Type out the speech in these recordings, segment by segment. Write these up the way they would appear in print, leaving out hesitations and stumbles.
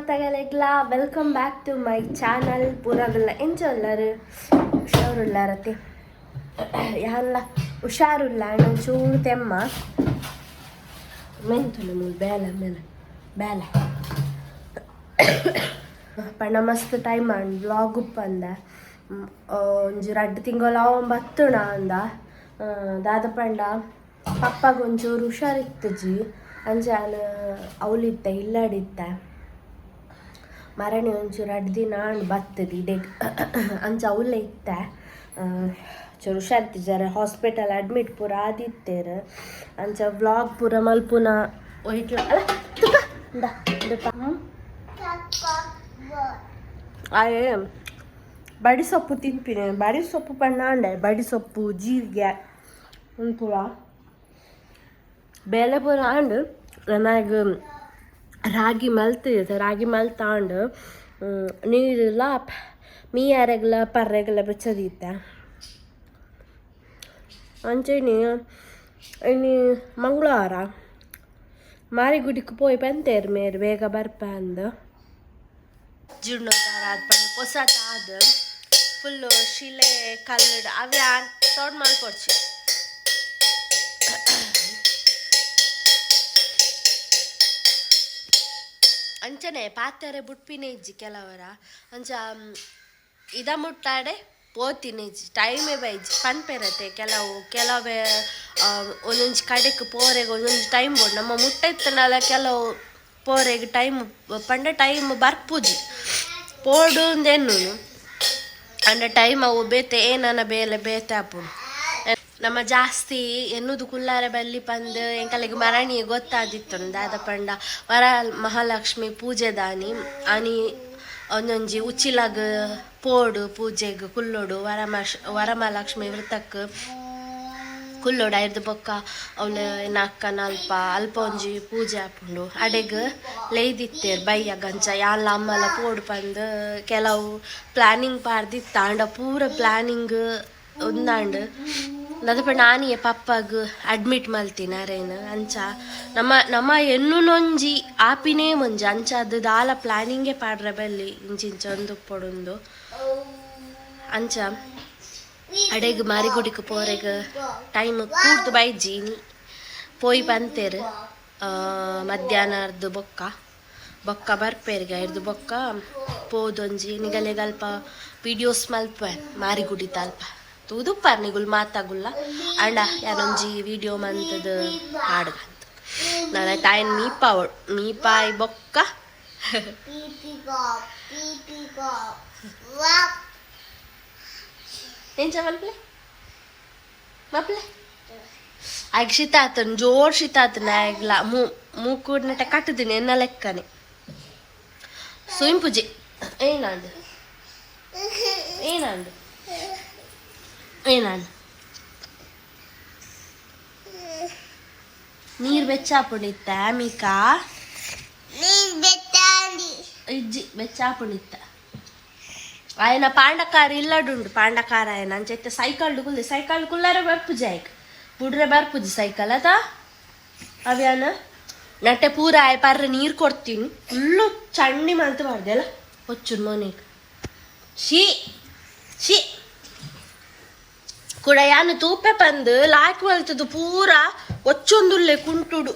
ಮಾತಾಗಲೆಗ್ಲಾ welcome back to my channel. ಪೂರಾಗಲ್ಲ ಎಂಚೊಲ್ಲರು ಹುಷಾರುಲ್ಲಾರತ್ತೆ ಯಾರಲ್ಲ ಹುಷಾರುಲ್ಲ ಚೂರು ತೆಮ್ಮ ಮೆಂತುಲು ಮೂಲು ಬೇಲೆ ಮೇಲೆ ಬೇಲೆ ಪಂಡ ಮಸ್ತ್ ಟೈಮ್ ಅಂಡ್ ವ್ಲಾಗ್ ಉಪ್ಪಂದ ಒಂಜಿ 2 ತಿಂಗಳು ಬತ್ತುಣ ಅಂದ ದಾದ ಪಂಡ ಪಪ್ಪಗೆ ಒಂಚೂರು ಹುಷಾರಿತ್ತಜಿ ಅಂಜಾನ ಅವಳಿತ್ತ ಇಲ್ಲಾಡಿತ್ತ ಮರಣಿ ಒಂಚೂರು 2 ದಿನ ಬತ್ತದಿ ಡೆಗ್ ಅಂಚ ಅವಳೆ ಇತ್ತ ಚೂರು ಹುಷಾರಿತ್ತು ಜರ ಹಾಸ್ಪಿಟಲ್ ಅಡ್ಮಿಟ್ ಪೂರ ಆದಿತ್ತೇರು ಅಂಚ ವ್ಲಾಗ್ ಪೂರ ಮಲ್ಪುನ ಒಯ್ಟ್ಲ ಆಯೇ ಬಡಿ ಸೊಪ್ಪು ತಿನ್ಪಿನಿ ಬಡಿ ಸೊಪ್ಪು ಪಣ್ಣ ಅಂಡೆ ಬಡಿ ಸೊಪ್ಪು ಜೀರಿಗೆ ಪೂರ ಬೇಳೆ ಪೂರ ಅಂಡು ನನಗೆ ರಾಗಿ ಮಲ್ತಿದೆ ರಾಗಿ ಮಲ್ತಾಂಡು ನೀರೆಲ್ಲ ಮೀಯಾರೆಗ್ಲ ಪರ್ರೆಗ್ಲ ಬೆಚ್ಚದಿತ್ತೆ ಅಂಚೆನಿ ಇನ್ನು ಮಂಗಳವಾರ ಮಾರಿಗುಡಿಗೆ ಪೋಯಿ ಬಂತೇರು ಮೇರು ಬೇಗ ಬರ್ಪ ಅಂದು ಜೀರ್ಣೋದ್ಧಾರ ಆದ್ಪಂಡು ಹೊಸತಾದ ಫುಲ್ಲು ಶಿಲೆ ಕಲ್ಲಡು ಅವ್ಯಾನ್ ಸೌಂಡ್ ಮಾಡ್ಕೊಡ್ಸಿ ಅಂಚನೆ ಪಾತ್ರೆ ಬುಟ್ಪಿನೇ ಇಜ್ಜಿ ಕೆಲವರ ಅಂಚ ಇದ ಮುಟ್ಟಾಡೆ ಪೋತಿನೇ ಇಜ್ಜಿ ಟೈಮೇ ಬೈಜಿ ಪನ್ಪೆರತ್ತೆ ಕೆಲವೇ ಒಂದೊಂದು ಕಡೆಗೆ ಪೋರೆಗೆ ಒಂದೊಂದು ಟೈಮ್ ಬೋಡು ನಮ್ಮ ಮುಟ್ಟ ಇತ್ತನಲ್ಲ ಕೆಲವು ಪೋರೆಗೆ ಟೈಮ್ ಪಂಡ ಟೈಮ್ ಬರ್ಪುಜಿ ಪೋಡುಂದೆನ್ನು ಅಂಡ ಟೈಮ್ ಅವು ಬೇತೆ ಏನನ ಬೇಲೆ ಬೇತೆ ಅಪ್ಪುಡು ನಮ್ಮ ಜಾಸ್ತಿ ಎನ್ನುದು ಕುಲ್ಲಾರ ಬಲ್ಲಿ ಪಂದು ಎಂಕಲೆಗೆ ಮರಣಿ ಗೊತ್ತಾದಿತ್ತು ದಾದ ಪಂಡ ವರ ಮಹಾಲಕ್ಷ್ಮಿ ಪೂಜೆ ದಾನಿ ಅನಿ ಒಂದೊಂಜಿ ಉಚ್ಚಿಲಾಗ ಪೋಡು ಪೂಜೆಗೆ ಕುಲ್ಲೋಡು ವರಮಹಾಲಕ್ಷ್ಮಿ ವೃತ್ತಕ್ಕೆ ಕುಲ್ಲೋಡು ಐದು ಬೊಕ್ಕ ಅವಳು ಅಲ್ಪ ಒಂಜಿ ಪೂಜೆ ಹಾಕೊಂಡು ಅಡೆಗೆ ಲೇದಿತ್ತೇರು ಬಯ್ಯ ಗಂಚ ಯಾಲ ಅಮ್ಮಲ ಪೋಡು ಪಂದು ಕೆಲವು ಪ್ಲಾನಿಂಗ್ ಪಾರ್ದಿತ್ತ ಅಂಡ ಪೂರ ಪ್ಲಾನಿಂಗ್ ಒಂದಾಂಡು ನದಪ ನಾನಿಯ ಪಪ್ಪಗ ಅಡ್ಮಿಟ್ ಮಲ್ತೀನಿ ಅರೇನು ಅಂಚ ನಮ್ಮ ಎನ್ನುನೊಂಜಿ ಆಪಿನೇ ಮುಂಜಿ ಅಂಚ ಅದು ದಾಲ ಪ್ಲಾನಿಂಗೇ ಪಾಡ್ರೆ ಬಲ್ಲಿ ಇಂಚಿಂಚ ಒಂದು ಪೊಡೊಂದು ಅಂಚ ಅಡೆಗೆ ಮಾರಿಗುಡಿಗೆ ಪೋರೆಗೆ ಟೈಮ್ ಕೂಡ್ದು ಬೈಜೀನಿ ಪೋಯಿ ಬಂತೇರು ಮಧ್ಯಾಹ್ನರ್ದು ಬೊಕ್ಕ ಬರ್ಪೇರಿಗೆ ಐರ್ದು ಬೊಕ್ಕ ಪೋದೊಂಜಿ ನಿಗಲೆಗಲ್ಪ ವಿಡಿಯೋಸ್ ಮಲ್ಪ ಮಾರಿಗುಡಿ ತಲ್ಪ ತೂದುಪ್ಪಾರ ನಿಗುಲ್ ಮಾತಾಗುಲ್ಲ ಅಂಡ ಯಾನೊಂಜಿ ವಿಡಿಯೋ ಮಂತದ ಹಾಡ್ಗಂತ ನಾನು ತಾಯಿನ ಮೀಪಾಯಿ ಬೊಕ್ಕ ಎಂಚ ಮಪ್ಲೆ ಆಗ ಶೀತ ಆತನ ಜೋರ್ ಶೀತ ಆತನ ಆಗ್ಲ ಮೂಕು ನಟ ಕಟ್ಟದಿನಿ ಎನ್ನ ಲೆಕ್ಕನೆ ಸುಯಿಂ ಪೂಜೆ ಏನಾಂಡು ನೀರು ಬೆಚ್ಚಾಪುಣಿತ್ತ ಮೀಕಾ ಇಜ್ಜಿ ಬೆಚ್ಚಾಪುಣಿತ್ತ ఆయన ಪಾಂಡಕಾರ ಇಲ್ಲಡುಂಡು ಪಾಂಡಕಾರ ఆయన ಅಂಚೈತೆ ಸೈಕಲ್ ಕುಲ್ಲಾರ ಬರ್ಪುಜಿ ಆಯ್ಕ ಬುಡ್ರೆ ಬರ್ಪುಜಿ ಸೈಕಲ್ ಅದ ಅವ್ಯಾನ ನಟ್ಟೆ ಪೂರ ಆಯ್ ಪರ್ರೆ ನೀರು ಕೊಡ್ತೀನಿ ಫುಲ್ಲು ಚಂಡಿ ಮಲ್ತು ಮಾಡ್ದೆ ಅಲ್ಲ ಹೊಚ್ಚು ಮನೆಗೆ ಶಿ ಕೂಡ ಯಾನು ತೂಪೆ ಪಂದು ಲಾಕಿ ಮಲ್ತದು ಪೂರ ಒಚ್ಚೊಂದುಲ್ಲೆ ಕುಂಟುಡು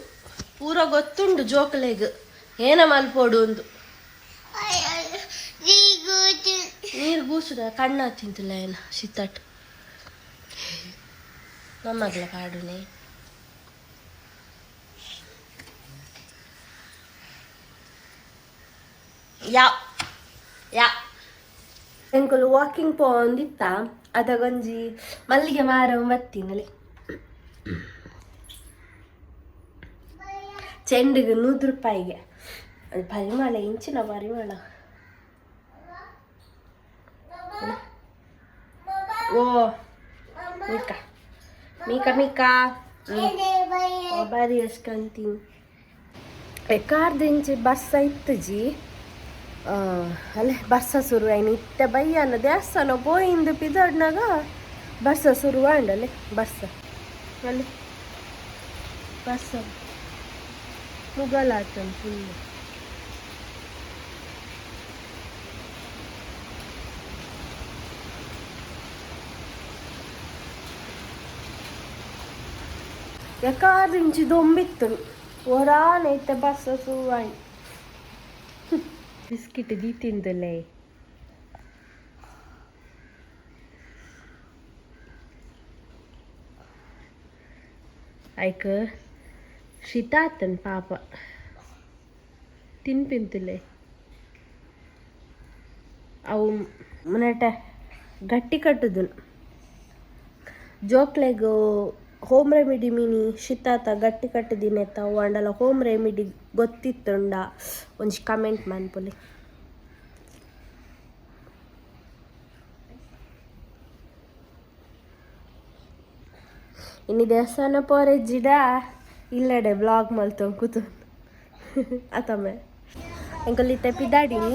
ಪೂರ ಗೊತ್ತುಂಡು ಜೋಕಲೆಗ್ ಏನ ಮಲ್ಪೋಡು ಒಂದು ನೀರು ಗೂಸುದ ಕಣ್ಣ ತಿಂತಿಲ್ಲ ಏನ ಸಿತ್ತಟ್ಟು ನಮ್ಮಗ್ಲ ಪಾಡುನೆ ಯಾ ಎಂಕುಲು ವಾಕಿಂಗ್ ಪೋಂದಿತ್ತ ಅದಗೊಂಜಿ ಮಲ್ಲಿಗೆ ಮಾರ ಮತ್ತಿನಲ್ಲಿ ಚೆಂಡಿಗೆ 100 ರೂಪಾಯಿಗೆ ಅದು ಪರಿಮಳ ಇಂಚಿನ ಪರಿಮಳ ಓ ಮೀಕಾ ಬಾರಿ ಎಸ್ಕಂತೀನಿ ಎಕ್ಕಾರ್ದಿಂಚಿ ಬಸ್ಸ ಇತ್ತಜಿ ಅಲ್ಲೇ ಬರ್ಸ ಶುರು ಆಯ್ತು ಇತ್ತ ಬಯ್ಯನ ದೇವಸ್ಥಾನ ಪೋಯಿಂದು ಪಿದಡ್ನಾಗ ಬರ್ಸ ಶುರು ಅಂಡಲ್ಲೇ ಬರ್ಸ ಅಲ್ಲಿ ಬರ್ಸ ಮುಗಲಾಟ ಫುಲ್ಲು ಯಾಕಾದಿಂಚಿ ದೊಂಬಿತ್ತು ಒರಾನೈತೆ ಬಸ್ಸ ಸುವಾಯಿ ಬಿಸ್ಕಿಟ್ ದಿ ತಿಂದಲೇ ಐಕ ಶಿತಾತನ್ ಪಾಪ ತಿನ್ಪಿಂತಲೇ ಅವು ಮುನಟ ಗಟ್ಟಿ ಕಟ್ಟುದು ಜೋಕ್ಲೆಗ್ ಹೋಮ್ ರೆಮಿಡಿ ಮೀನಿ ಶಿತಾತ ಗಟ್ಟಿ ಕಟ್ಟುದಿನೆತ್ತ ಅವು ಅಂಡಲ ಹೋಮ್ ರೆಮಿಡಿ ಗೊತ್ತಿತ್ತುಂಡ ಒಂಜಿ ಕಮೆಂಟ್ ಮನ್ಪುಲಿ. ಇನ್ನು ದೇವಸ್ಥಾನ ಪೋರೆಜ್ಜಿಡ ಇಲ್ಲಡೆ ಬ್ಲಾಗ್ ಮಲ್ತೊಂದು ಕೂತು ಅತಮ್ಮೆ ಎಂಕಲ್ಲಿತ್ತೆ ಪಿದಾಡಿನಿ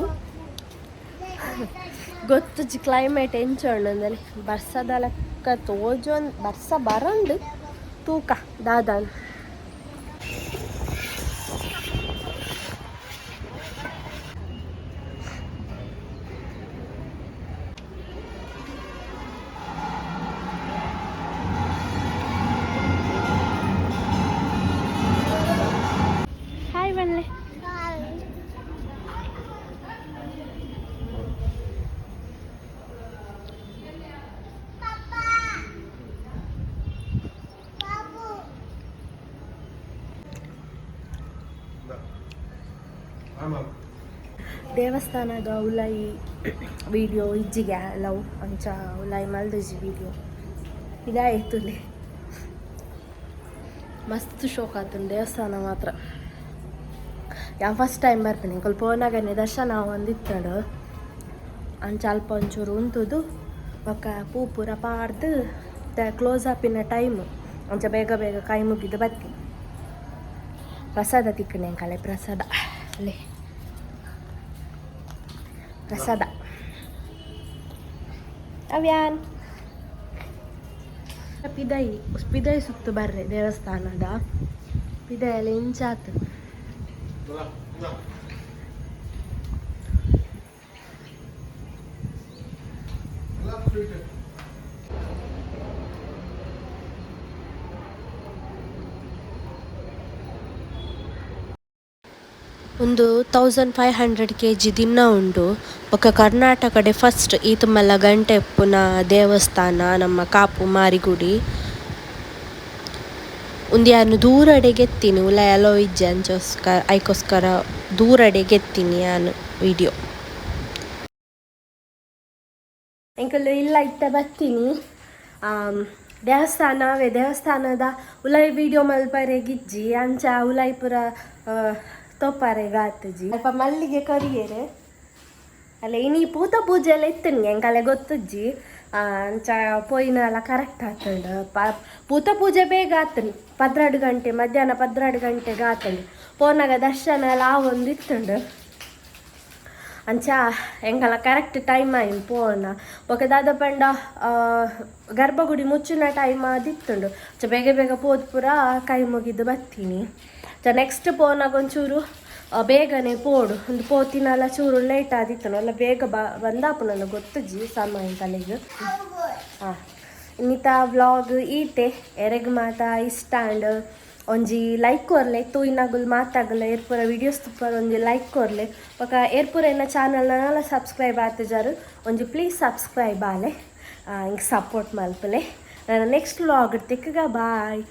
ಗೊತ್ತುಜಿ ಕ್ಲೈಮೇಟ್ ಎಂಚೋಣ್ಣಂದಲ್ಲಿ ಬರ್ಸದ ಲೆಕ್ಕ ತೋಜೊಂದು ಬರ್ಸ ಬರಂಡು ತೂಕ ದಾದಾನ್ ಹಾಯ್ ಬನ್ನಿ ದೇವಸ್ಥಾನದ ಉಲಾಯಿ ವಿಡಿಯೋ ಇಜ್ಜಿಗೆ ಲವ್ ಅಂಚ ಉಲಾಯಿ ಮಲ್ದಜಿ ವಿಡಿಯೋ ಇದಾಯ್ತುಲೆ ಮಸ್ತ್ ಶೋಕ್ ಆತನ ದೇವಸ್ಥಾನ ಮಾತ್ರ ಯಾವ ಫಸ್ಟ್ ಟೈಮ್ ಬರ್ತೀನಿ ಸ್ವಲ್ಪ ಫೋನಾಗನೆ ದರ್ಶನ ಒಂದಿತ್ತಡು ಅಂಚ ಅಲ್ಪ ಒಂಚೂರು ಉಂತುದು ಒಕ್ಕ ಪೂ ಪೂರ ಪಾಡ್ದು ಕ್ಲೋಸ್ ಅಪ್ಪಿನ ಟೈಮು ಅಂಚ ಬೇಗ ಬೇಗ ಕೈ ಮುಗಿದು ಬರ್ತೀನಿ. ಪ್ರಸಾದ ತಿಕ್ಕನೆ ಕಲೆ ಪ್ರಸಾದ ಅಲ್ಲೇ ಪ್ರಸಾದ ಅವ್ಯಾನ್ ಪಿದಾಯಿ ಸುತ್ತು ಬರ್ರೆ ದೇವಸ್ಥಾನದ ಪಿದಾಯಲ್ಲಿ ಇಂಚಾತು ಒಂದು 1500 kg ದಿನ ಉಂಡು ಬೊಕ್ಕ ಕರ್ನಾಟಕಡೆ ಫಸ್ಟ್ ಈ ತುಮ್ಮಲ ಗಂಟೆಪ್ಪುನ ದೇವಸ್ಥಾನ ನಮ್ಮ ಕಾಪು ಮಾರಿಗುಡಿ ಉಂದಿಯಾನು ದೂರಡೆ ಗೆತ್ತೀನಿ ಉಲಾಯ್ ಅಲೋ ಇಜ್ಜೆ ಅಂಚೋಸ್ಕರ ಐಕೋಸ್ಕರ ದೂರಡೆ ಗೆತ್ತೀನಿ ನಾನು ವಿಡಿಯೋ ಎಂಕಲ್ಲು ಇಲ್ಲ ಇತ್ತ ಬರ್ತೀನಿ ದೇವಸ್ಥಾನದ ಉಲಾಯ್ ವಿಡಿಯೋ ಮಲ್ಪರೆಗಿಜ್ಜಿ ಅಂಚ ಉಲಾಯ್ ಪುರ ತೋಪಾರೆ ಗಾತಜಿ ಅಲ್ಪ ಮಲ್ಲಿಗೆ ಕರಿಯರೆ ಅಲ್ಲ ಇನಿ ಪೂತ ಪೂಜೆ ಎಲ್ಲ ಇತ್ತನಿ ಎಂಕಲೆ ಗೊತ್ತಜ್ಜಿ ಅಂಚ ಪೋಯಿನೆಲ್ಲ ಕರೆಕ್ಟ್ ಆಗ್ತಂಡು ಪೂತ ಪೂಜೆ ಬೇಗ ಆತನಿ 12 ಗಂಟೆ ಮಧ್ಯಾಹ್ನ 12 ಗಂಟೆಗೆ ಆತಂಡು ಪೋನಾಗ ದರ್ಶನ ಎಲ್ಲ ಒಂದು ಇತ್ತಂಡು ಅಂಚ ಎಂಕಲ್ಲ ಕರೆಕ್ಟ್ ಟೈಮ್ ಆಯ್ತು ಪೋನ ಒಕೆ ದಾದ ಪಂಡ ಗರ್ಭಗುಡಿ ಮುಚ್ಚಿನ ಟೈಮ್ ಆದಿತ್ತುಂಡು ಬೇಗ ಬೇಗ ಪೋದ್ ಪೂರ ಕೈ ಮುಗಿದು ಬರ್ತೀನಿ ನೆಕ್ಸ್ಟ್ ಪೋನಾಗ ಒಂಚೂರು ಬೇಗನೆ ಪೋಡು ಒಂದು ಪೋತಿನೆಲ್ಲ ಚೂರು ಲೇಟ್ ಆದಿತ್ತು ಎಲ್ಲ ಬೇಗ ಬಂದಾಪು ನನಗೆ ಗೊತ್ತಜ್ಜಿ ಸಮಯ ತಲೆಗೆ ಹಾಂ ಇನ್ನಿತ ವ್ಲಾಗ್ ಈತೆ ಎರೆಗ್ ಮಾತಾ ಇಷ್ಟಾಂಡ್ ಒಂಜಿ ಲೈಕ್ ಕೊರ್ಲೆ ತೂಯಿನಾಗುಲ್ ಮಾತಾಗಲ್ಲ ಏರ್ಪುರ ವೀಡಿಯೋಸ್ ತುಪ್ಪರ ಒಂಜಿ ಲೈಕ್ ಕೊರ್ಲೆ ಬೊಕ ಏರ್ಪುರ ಎನ್ನ ಚಾನಲ್ನ ಸಬ್ಸ್ಕ್ರೈಬ್ ಆತಜಾರು ಒಂಜಿ ಪ್ಲೀಸ್ ಸಬ್ಸ್ಕ್ರೈಬ್ ಆಲೆ ಹಿಂಗೆ ಸಪೋರ್ಟ್ ಮಲ್ಪಲೆ ನಾನು ನೆಕ್ಸ್ಟ್ ವ್ಲಾಗ್ ತಿಕ್ಕಗ ಬಾಯ್.